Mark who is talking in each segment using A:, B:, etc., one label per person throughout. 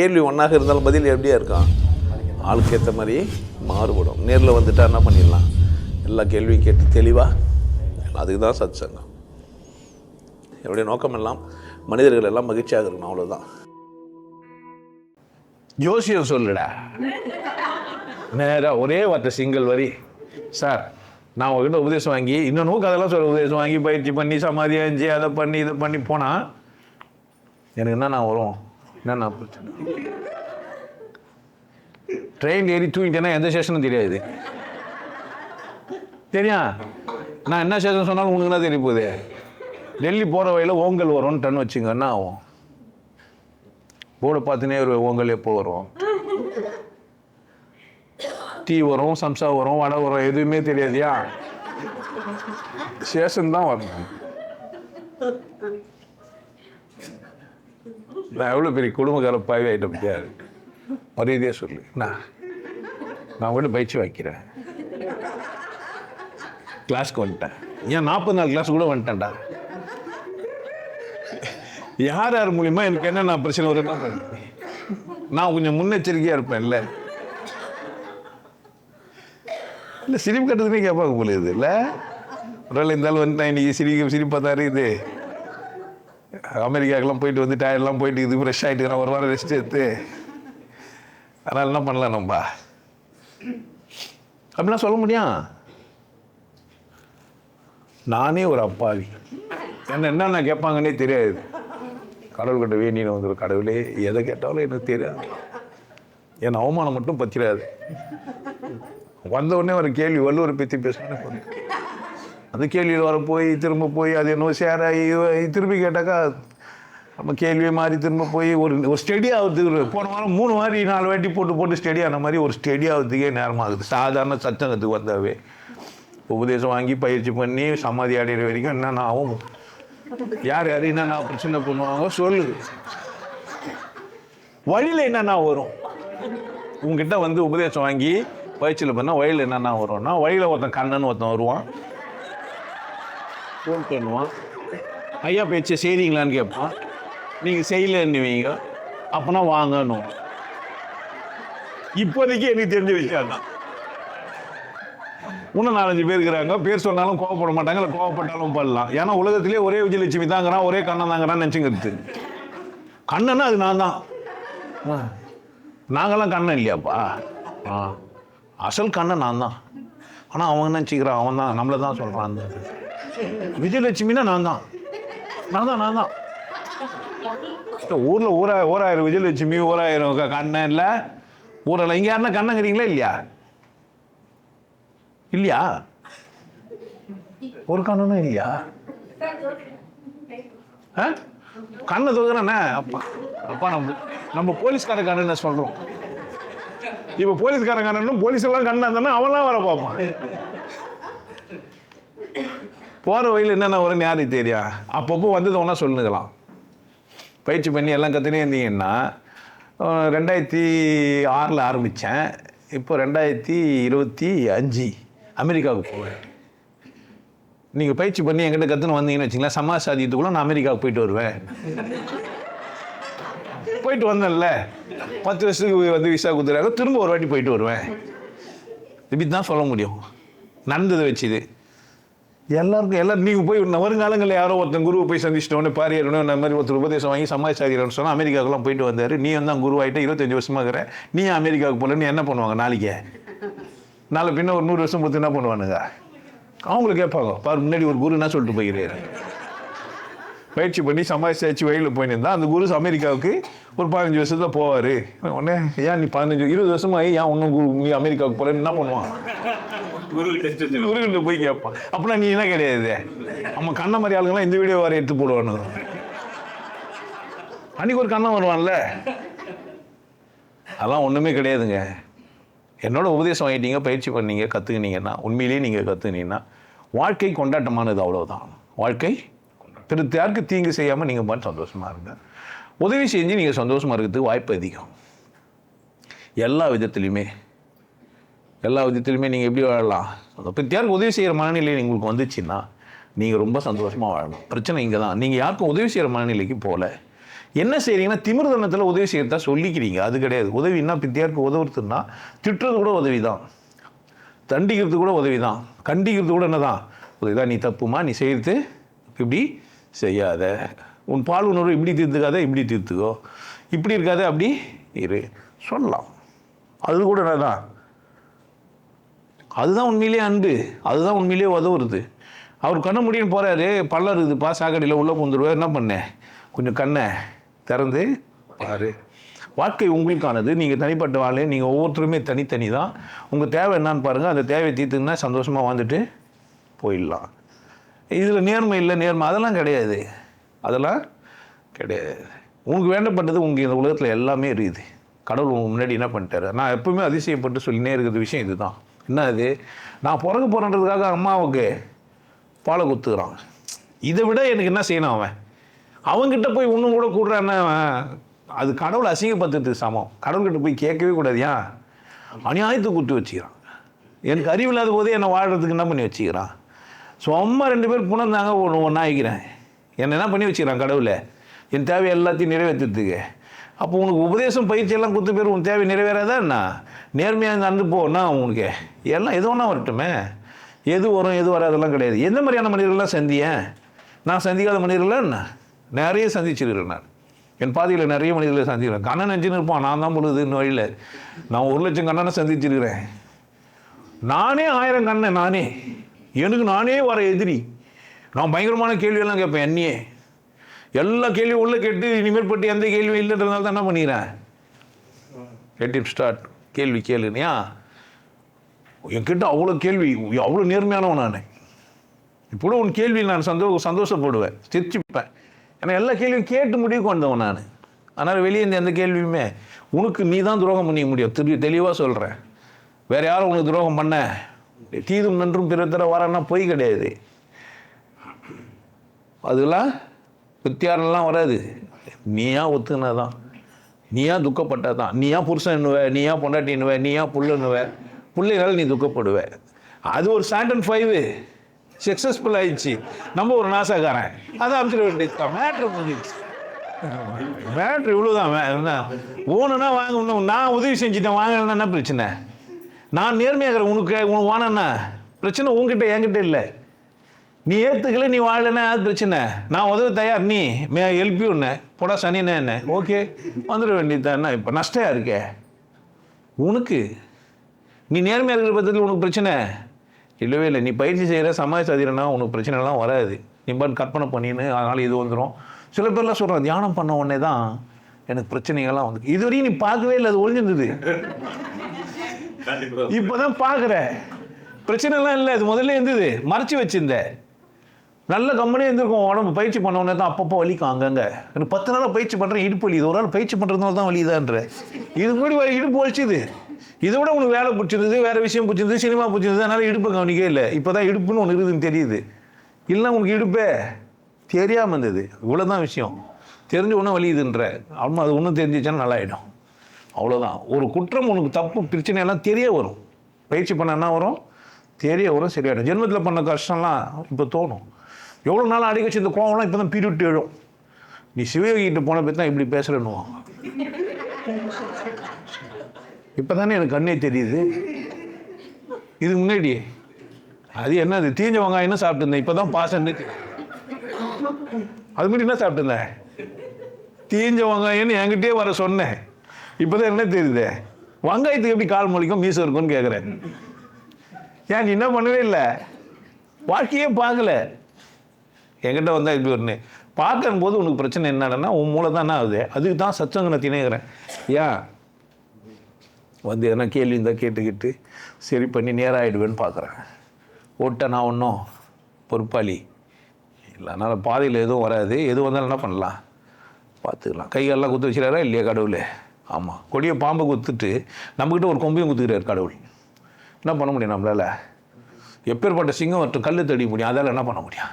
A: கேள்வி ஒன்றாக இருந்தாலும் பதில் எப்படியா இருக்கான், ஆளுக்கு ஏற்ற மாதிரி மாறுபடும். நேரில் வந்துட்டால் என்ன பண்ணிடலாம், எல்லா கேள்வியும் கேட்டு தெளிவாக. அதுக்கு தான் சத் சங்கம். என்னுடைய நோக்கம் எல்லாம் மனிதர்கள் எல்லாம் மகிழ்ச்சியாக இருக்கணும், அவ்வளோதான். ஜோசியம் சொல்லுடா, நேராக ஒரே வார்த்தை சிங்கிள் வரி. சார் நான் உங்ககிட்ட உபதேசம் வாங்கி இன்னொன்று அதெல்லாம் சொல்ல, உபதேசம் வாங்கி பயிற்சி பண்ணி சமாதி அஞ்சு அதை பண்ணி இதை பண்ணி போனால் எனக்கு என்னென்ன வரும், என்னென்ன பிரச்சனை. ட்ரெயின் ஏறி தூங்கிட்டேன்னா எந்த ஸ்டேஷனும் தெரியாது. தெரியும், நான் என்ன ஸ்டேஷன் சொன்னாலும் உனக்கு என்ன தெரிய போகுது. டெல்லி போகிற வழியில் ஓங்கல் வரும்னு வச்சுங்க, என்ன ஆகும். போர்டை பார்த்துனே ஒரு ஓங்கல் எப்போ வரும், டீ வரும், சம்சா வரும், வடை வரும், எதுவுமே தெரியாதியா. ஸ்டேஷன் தான் வரணும். நான் எவ்வளோ பெரிய குடும்பக்கார பாவி ஆகிட்ட பற்றியா மரியாதையாக சொல்லு. நான் கூட பயிற்சி வைக்கிறேன், கிளாஸ்க்கு வந்துட்டேன். ஏன் 40 நாள் கிளாஸ் கூட வந்துட்டேன்டா. யார் யார் மூலியமா எனக்கு என்னென்ன பிரச்சனை வருதுன்னா நான் கொஞ்சம் முன்னெச்சரிக்கையாக இருப்பேன்ல. இல்லை சிரிப்பு கட்டுறதுனே கேட்பாங்க போல இது இல்லை. ஒரு வேளை இருந்தாலும் வந்துட்டேன் இன்னைக்கு சிரிப்பாக தான் இருக்குது. அமெரிக்காக்கெல்லாம் போயிட்டு வந்து டயர்லாம் போயிட்டு இது ஃப்ரெஷ் ஆகிட்டு நான் ஒரு வாரம் ரெஸ்ட் எடுத்து, அதனால் என்ன பண்ணலாம் நம்ம அப்படிலாம் சொல்ல முடியும். நானே ஒரு அப்பாவி, என்னென்ன கேட்பாங்கன்னே தெரியாது. கடவுள்கிட்ட வேண்டின்னு வந்துடும், கடவுளே எதை கேட்டாலும் எனக்கு தெரியாது, என் அவமானம் மட்டும் பற்றிடாது. வந்த உடனே ஒரு கேள்வி வள்ளுவர் பற்றி பேசணும்னு அந்த கேள்வியில் வர போய் திரும்ப போய் அது என்ன சேராகி திரும்பி கேட்டாக்கா நம்ம கேள்வியை மாறி திரும்ப போய் ஒரு ஸ்டெடி ஆகுறதுக்கு போன வாரம் 3 வாரி 4 வாட்டி போட்டு ஸ்டெடி ஆன மாதிரி ஒரு ஸ்டெடி ஆகுறதுக்கே நேரமாகுது. சாதாரண சச்சங்கத்துக்கு வந்தாவே உபதேசம் வாங்கி பயிற்சி பண்ணி சமாதி அடைகிற வரைக்கும் என்னென்ன ஆகும், யார் என்னென்ன பிரச்சனை பண்ணுவாங்க சொல்லு. வழியில் என்னென்ன வரும், உங்ககிட்ட வந்து உபதேசம் வாங்கி பயிற்சியில் பண்ணால் வழியில் என்னென்ன வரும்னா, வழியில் ஒருத்தன் கண்ணன் ஒருத்தன் வருவான், ஃபோன் பண்ணுவான், ஐயா பேச்சை செய்கிறீங்களான்னு கேட்பான். நீங்கள் செய்யலன்னுவீங்க, அப்போனா வாங்கணும். இப்போதைக்கு எனக்கு தெரிஞ்ச விஷயம் தான். இன்னும் 4-5 பேர் இருக்கிறாங்க, பேர் சொன்னாலும் கோவப்பட மாட்டாங்க, இல்லை கோவப்பட்டாலும் பண்ணலாம். ஏன்னா உலகத்திலே ஒரே விஜயலட்சுமி தாங்கிறான், ஒரே கண்ணன் தாங்கிறான்னு நினச்சிங்கிறது. கண்ணன்னா அது நான் தான். நாங்களாம் கண்ணன் இல்லையாப்பா, அசல் கண்ணன் நான் தான். ஆனால் அவங்க நினச்சிக்கிறான் அவன் தான், நம்மளை தான் சொல்கிறான். அந்த விஜயலட்சுமின்னா நான் தான். ஊரில் ஓராயிரம் விஜயலட்சுமி, 1000 கண்ணன் இல்லை ஊரில். இங்கே யாருன்னா கண்ணங்கிறீங்களா இல்லையா? ஒரு கண்ணனும் இல்லையா? கண்ணை தூக்குறேண்ணே. அப்பா நம்ம போலீஸ்கார கண்ணன்னு சொல்கிறோம். இப்போ போலீஸ்கார கண்ணனும் போலீஸ் எல்லாம் கண்ணா இருந்தானே அவன்லாம் வர பார்ப்பான். போகிற வழியில் என்னென்ன வரும்னு யாருக்கு தெரியும். அப்பப்போ வந்தது ஒன்றா சொல்லுங்கலாம். பயிற்சி பண்ணி எல்லாம் கற்றுனே இருந்தீங்கன்னா 2006 ஆரம்பித்தேன். இப்போ 2025 அமெரிக்காவுக்கு போவேன். நீங்கள் பயிற்சி பண்ணி என்கிட்ட கற்றுன்னு வந்தீங்கன்னு வச்சிங்களேன், சமாஜ் சாதியத்துக்குள்ள நான் அமெரிக்காவுக்கு போயிட்டு வருவேன். போயிட்டு வந்தேன்ல, 10 வருஷத்துக்கு வந்து விசா கொடுத்துறாங்க, திரும்ப ஒரு வாட்டி போயிட்டு வருவேன். இப்படி தான் சொல்ல முடியும். நடந்ததை வச்சுது எல்லாரும் நீங்கள் போய் வருங்காலங்களில் யாரோ ஒருத்தன் குருவை போய் சந்திச்சிட்டோன்னு பாரியணும் இந்த மாதிரி ஒருத்தர் உபதேசம் வாங்கி சமாஜ் சாதிக்கிறோன்னு சொன்னால் அமெரிக்காவுக்குலாம் போயிட்டு வந்தார். நீ வந்து குருவாயிட்ட 25 வருஷமாக இருக்கிற, நீ அமெரிக்காவுக்கு போகலன்னு என்ன பண்ணுவாங்க? நாளை பின்ன ஒரு 100 வருஷம் பொறுத்து என்ன பண்ணுவானுங்க? அவங்கள கேட்பாங்க, பாரு முன்னாடி ஒரு குரு என்ன சொல்லிட்டு போய்கிறாரு. பயிற்சி பண்ணி சமாஜ் சாட்சி வழியில் போயிருந்தா அந்த குரு அமெரிக்காவுக்கு ஒரு 15 வருஷத்தில் போவார். உடனே ஏன் நீ 15-20 வருஷமாக ஏன் ஒன்றும் நீ அமெரிக்காவுக்கு போகிறேன்னு என்ன பண்ணுவான்? குருகிட்ட போய் கேட்பான். அப்படின்னா நீ என்ன கிடையாது, நம்ம கண்ண மாதிரி ஆளுங்களாம் இந்த வீடியோ வர எடுத்து போடுவானு. அன்னைக்கு ஒரு கண்ணன் வருவான்ல, அதெல்லாம் ஒன்றுமே கிடையாதுங்க. என்னோட உபதேசம் வாங்கிட்டீங்க, பயிற்சி பண்ணீங்க, கற்றுக்கினீங்கன்னா, உண்மையிலேயே நீங்கள் கற்றுக்கினீங்கன்னா வாழ்க்கை கொண்டாட்டமானது, அவ்வளோதான். வாழ்க்கை யாருக்கு தீங்கு செய்யாமல் நீங்கள் பாட்டு சந்தோஷமாக இருங்க. உதவி செஞ்சு நீங்கள் சந்தோஷமாக இருக்கிறதுக்கு வாய்ப்பு அதிகம். எல்லா விதத்துலையுமே நீங்கள் எப்படி வாழலாம்? இப்போ யாருக்கு உதவி செய்கிற மனநிலை உங்களுக்கு வந்துச்சுன்னா நீங்கள் ரொம்ப சந்தோஷமாக வாழணும். பிரச்சனை இங்கே தான், நீங்கள் யாருக்கும் உதவி செய்கிற மனநிலைக்கு போகல. என்ன செய்கிறீங்கன்னா திமிர்தனத்தில் உதவி செய்யறதா சொல்லிக்கிறீங்க. அது கிடையாது. உதவின்னா பித்தியாருக்கு உதவுறதுன்னா திட்டுறது கூட உதவி தான், தண்டிக்கிறது கூட உதவி தான், கண்டிக்கிறது கூட என்ன தான் உதவி தான். நீ தப்புமா, நீ செய்கிறது இப்படி செய்யாத, உன் பால் உணர்வு இப்படி தீர்த்துக்காத, இப்படி தீர்த்துக்கோ, இப்படி இருக்காத, அப்படி இரு சொல்லலாம். அது கூட என்ன தான், அதுதான் உண்மையிலேயே அன்பு, அதுதான் உண்மையிலேயே உதவுறது. அவர் கண்ண முடியும் போகிறாரு, பள்ளம் இருக்குதுப்பா, சாக்கடையில் உள்ளே பூந்துருவார். என்ன பண்ணேன், கொஞ்சம் கண்ணை திறந்து பாரு. வாழ்க்கை உங்களுக்கானது, நீங்கள் தனிப்பட்ட வாழ்க்கை, நீங்கள் ஒவ்வொருத்தருமே தனித்தனி தான். உங்கள் தேவை என்னான்னு பாருங்கள், அந்த தேவையை தீர்த்துன்னா சந்தோஷமாக வாழ்ந்துட்டு போயிடலாம். இதில் நேர்மை இல்லை, நேர்மை அதெல்லாம் கிடையாது, அதெல்லாம் கிடையாது. உங்களுக்கு வேண்டப்பட்டது உங்களுக்கு இந்த உலகத்தில் எல்லாமே இருக்குது. கடவுள் உங்களுக்கு முன்னாடி என்ன பண்ணிட்டாரு. நான் எப்பவுமே அதிசயப்பட்டு சொல்லினே இருக்கிற விஷயம் இதுதான். என்ன அது, நான் பிறகு போகிறன்றதுக்காக அம்மாவுக்கு பாலை குத்துக்கிறான். இதை விட எனக்கு என்ன செய்யணும், அவன்கிட்ட போய் ஒன்றும் கூட கூடுறான்னு அது கடவுளை அசிங்கப்படுத்துறதுக்கு சமம். கடவுள்கிட்ட போய் கேட்கவே கூடாது. ஏன் அநியாயத்தை குத்து வச்சுக்கிறான். எனக்கு அறிவில்லாத போதே என்னை வாழ்கிறதுக்கு என்ன பண்ணி வச்சுக்கிறான். ஸோ அம்மா 2 பேர் புணர்ந்தாங்க, ஒன்றாகிக்கிறேன். என்னை என்ன பண்ணி வச்சுக்கிறான் கடவுளை, என் தேவை எல்லாத்தையும் நிறைவேற்றுறதுக்கு. அப்போ உனக்கு உபதேசம் பயிற்சியெல்லாம் கொடுத்த பேர் உன் தேவை நிறைவேறாதா என்ன? நேர்மையாக நடந்து போனா உனக்கு எல்லாம் எது ஒன்றா வரட்டுமே. எது வரும் எது வராதெல்லாம் கிடையாது. எந்த மாதிரியான மனிதர்கள்லாம் சந்தியேன், நான் சந்திக்காத மனிதர்கள்லாம் என்ன நிறைய சந்திச்சிருக்கிறேன். நான் என் பாதையில் நிறைய மனிதர்களை சந்திக்கிறேன். கண்ணன் நெஞ்சுன்னு இருப்பான், நான் தான் பொழுதுன்னு வழியில் நான் 1 லட்சம் கண்ணனை சந்திச்சிருக்கிறேன். நானே 1000 கண்ணன், நானே எனக்கு நானே வர எதிரி. நான் பயங்கரமான கேள்வியெல்லாம் கேட்பேன். என்னையே எல்லா கேள்வியும் உள்ளே கேட்டு இனிமேல் பட்டு எந்த கேள்வியும் இல்லைன்றதுனால தான் என்ன பண்ணிக்கிறேன், லெட் இட் ஸ்டார்ட், கேள்வி கேளுனியா. என்கிட்ட அவ்வளோ கேள்வி, அவ்வளோ நேர்மையானவன் நான். இப்போ உன் கேள்வி நான் சந்தோஷப்படுவேன், சிரிச்சுப்பேன். ஏன்னா எல்லா கேள்வியும் கேட்டு முடிவு கொண்டவன் நான். அதனால் வெளியே இந்த எந்த கேள்வியுமே உனக்கு நீ தான் துரோகம் பண்ணிக்க முடியும். தெளிவாக சொல்கிறேன். வேறு யாரும் உனக்கு துரோகம் பண்ண, தீதும் நன்றும் பிறத்தர வரன்னா பொய் கிடையாது. அதெல்லாம் வித்தியாரெல்லாம் வராது. நீயா ஒத்துனா தான், நீயா துக்கப்பட்டா தான். நீயா புருஷன் என்னுவ, நீயா பொண்டாட்டி என்னுவ, நீயா புள்ளுன்னுவ, பிள்ளைனால நீ துக்கப்படுவ. அது ஒரு சாண்டன் 5 சக்ஸஸ்ஃபுல் ஆயிடுச்சு. நம்ம ஒரு நாசக்காரன், அதை அமைச்சிட வேண்டியது. மேட்ரு முடிஞ்சிடுச்சு. மேட்ரு இவ்வளோதான். ஓணுன்னா வாங்கணும், நான் உதவி செஞ்சுட்டேன், வாங்கலன்னா என்ன பிரச்சனை? நான் நேர்மையாகிற உனக்கு வானா பிரச்சனை உங்ககிட்ட, என்கிட்ட இல்லை. நீ ஏற்றுக்கல, நீ வாழலைன்னா அது பிரச்சனை. நான் உதவி தயார், நீ எழுப்பி ஒன்று போடா சனின்னா என்ன, ஓகே வந்துட வேண்டியது தான். என்ன இப்போ நஷ்டம் இருக்கே உனக்கு? நீ நேர்மையாக இருக்கிற பட்சத்தில் உனக்கு பிரச்சனை இல்லவே இல்லை. நீ பயிற்சி செய்கிற சமாளிச்சாதீரன்னா உனக்கு பிரச்சனைலாம் வராது. நீ பாட்டு கற்பனை பண்ணின்னு அதனால் இது வந்துடும். சில பேர்லாம் சொல்கிறான், தியானம் பண்ண உடனே தான் எனக்கு பிரச்சனைகள்லாம் வந்து. இதுவரையும் நீ பார்க்கவே இல்லை, அது ஒழிஞ்சிருந்தது. இப்போதான் பார்க்குற. பிரச்சனைலாம் இல்லை, அது முதல்ல இருந்தது, மறைச்சி வச்சிருந்த. நல்ல கம்பெனியாக இருந்திருக்கும். உடம்பு பயிற்சி பண்ண உடனே தான் அப்பப்போ வலிக்கும் அங்கங்கே. எனக்கு 10 நாளாக பயிற்சி பண்ணுறேன், இடுப்பு வலி. இது ஒரு நாள் பயிற்சி பண்ணுறதுனால தான் வலிதான்ற. இது முன்னாடி இடுப்பு வலிச்சுது. இதை விட உனக்கு வேலை பிடிச்சிருந்தது, வேறு விஷயம் பிடிச்சிருந்தது, சினிமா பிடிச்சிருந்தது, அதனால் இடுப்பை கவனிக்கவே இல்லை. இப்போ தான் இடுப்புன்னு ஒன்று இருக்குதுன்னு தெரியுது. இல்லைன்னா உனக்கு இடுப்பே தெரியாமல் இருந்தது. இவ்வளோதான் விஷயம். தெரிஞ்ச ஒன்றும் வலியுதுன்ற அம்மா, அது ஒன்றும் தெரிஞ்சிச்சானா நல்லாயிடும். அவ்வளோதான். ஒரு குற்றம் உனக்கு தப்பு பிரச்சனையெல்லாம் தெரிய வரும். பயிற்சி பண்ண என்ன வரும், தெரிய வரும், சரியாயிடும். ஜென்மத்தில் பண்ண கஷ்டம்லாம் இப்போ தோணும். எவ்வளோ நாள் அடிக்க வச்சு இந்த கோவம்லாம் இப்போ தான் பீரிட்டு எழும். நீ சிவயோகிக்கிட்ட போன பற்றி தான் இப்படி பேசுகிறேன்னுவான். இப்போ தானே எனக்கு கண்ணே தெரியுது. இதுக்கு முன்னாடி அது என்னது தீஞ்ச வெங்காயம் என்ன சாப்பிட்டுருந்தேன், இப்போ தான் பாசன்னு. அது மாதிரி என்ன சாப்பிட்டுருந்தேன், தீஞ்ச வெங்காயம்னு என்கிட்டயே வர சொன்னேன். இப்போ தான் என்ன தெரியுது, வெங்காயத்துக்கு எப்படி கால் மொழிக்கும் மீசம் இருக்கும்னு கேட்குறேன். ஏன் நீ என்ன பண்ணவே இல்லை, வாழ்க்கையே பார்க்கல. என்கிட்ட வந்தால் இப்படி ஒன்று பார்க்கும் போது உனக்கு பிரச்சனை என்னன்னா உன் மூளை தான் என்ன ஆகுது. அதுக்கு தான் சச்சங்கனை திணைகிறேன். ஏன் வந்து எதனா கேள்வி இருந்தால் கேட்டுக்கிட்டு சரி பண்ணி நேராகிடுவேன்னு பார்க்குறேன். ஓட்ட நான் ஒன்றும் பொறுப்பாளி இல்லை. அதனால் பாதையில் எதுவும் வராது. எது வந்தாலும் என்ன பண்ணலாம், பார்த்துக்கலாம். கைகாலெலாம் குத்து வச்சுறாரா இல்லையா கடவுள்? ஆமாம். கொடியை பாம்பை குத்துட்டு நம்மக்கிட்ட ஒரு கொம்பையும் குத்துக்கிறார் கடவுள். என்ன பண்ண முடியும் நம்மளால்? எப்பேற்பட்ட சிங்கம் மற்றும் கல் தடி முடியும், அதால் என்ன பண்ண முடியும்?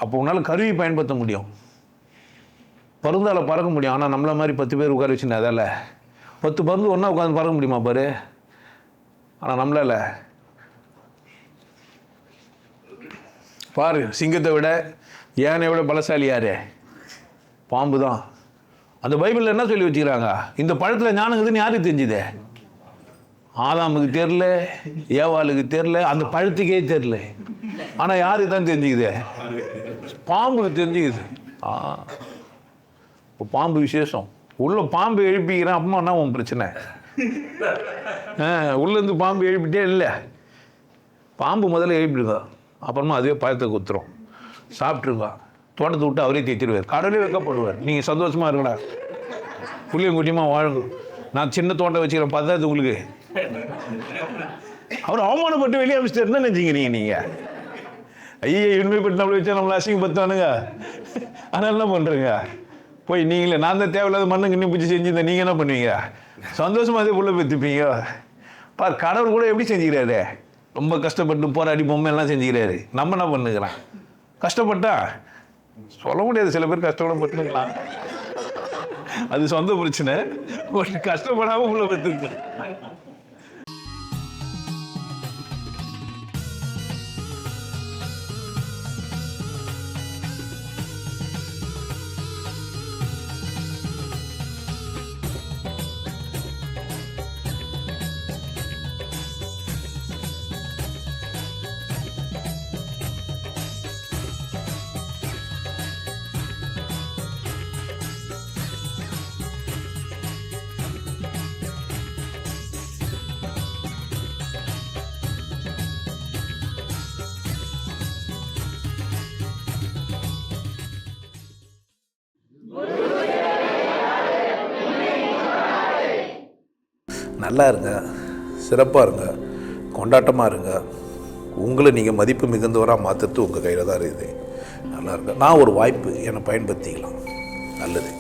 A: அப்போ உன்னால் கருவி பயன்படுத்த முடியும், பருந்தால் பறக்க முடியும். ஆனால் நம்மள மாதிரி 10 பேர் உட்கார வச்சுன்னு அதால் 10 பருந்து ஒன்றா உட்காந்து பறக்க முடியுமா பாரு? ஆனால் நம்மளால் பாரு, சிங்கத்தை விட யானை விட பலசாலி யாரு? பாம்பு தான். அந்த பைபிளில் என்ன சொல்லி வச்சுக்கிறாங்க, இந்த பழத்தில் ஞானம் இருக்குதுன்னு யாருக்கு தெரிஞ்சுதே? ஆதாமுக்கு தெரில, ஏவாளுக்கு தெரில, அந்த பழத்துக்கே தெரில. ஆனால் யாருக்கு தான் தெரிஞ்சுக்குதே? பாம்புக்கு தெரிஞ்சுக்குது. இப்போ பாம்பு விசேஷம். உள்ள பாம்பு எழுப்பிக்கிறேன் அப்புறமா உன் பிரச்சனை? உள்ளேருந்து பாம்பு எழுப்பிட்டே இல்லை. பாம்பு முதல்ல எழுப்பிடுங்க, அப்புறமா அதுவே பழத்தை குத்துரும், சாப்பிட்ருங்க, தோட்டத்தை விட்டு அவரே தேய்ச்சிடுவார், கடவுளே வைக்கப்படுவார். நீங்கள் சந்தோஷமாக இருக்கடா, புள்ளியும் குட்டியமாக வாழுங்க, நான் சின்ன தோட்டம் வச்சுக்கிறேன் பார்த்தா உங்களுக்கு. அவர் அவமானப்பட்டு வெளியே அமைச்சிட்டு என்ன நினைச்சிக்கிறீங்க நீங்கள்? ஐயா இன்மைப்பட்டு நம்மளை வச்சா நம்மளை அசிங்கப்படுத்தானுங்க. அதனால என்ன பண்ணுறீங்க? போய் நீங்களே நான் தான் தேவையில்லாத மண்ணுங்க இன்னும் பிடிச்சி செஞ்சுருந்தேன், நீங்கள் என்ன பண்ணுவீங்க? சந்தோஷமாக அதே புள்ள பெற்றுப்பீங்க. பார், கடவுள் கூட எப்படி செஞ்சுக்கிறாரு, ரொம்ப கஷ்டப்பட்டு போராடி பொம்மை எல்லாம் செஞ்சுக்கிறாரு. நம்ம என்ன பண்ணுக்கிறோம்? கஷ்டப்பட்டா சொல்ல முடியாது, சில பேர் கஷ்டப்பட்டுக்கலாம், அது சொந்த பிரச்சனை. கஷ்டப்படாமல் புள்ள பெற்றுருக்கு.
B: நல்லா இருங்க, சிறப்பாக இருங்க, கொண்டாட்டமாக இருங்க. உங்களை நீங்கள் மதிப்பு மிகுந்தவராக மாற்றுறது உங்கள் கையில் தான் இருக்குது. நல்லா இருங்க. நான் ஒரு வாய்ப்பு என்னை பயன்படுத்திக்கலாம். நல்லது.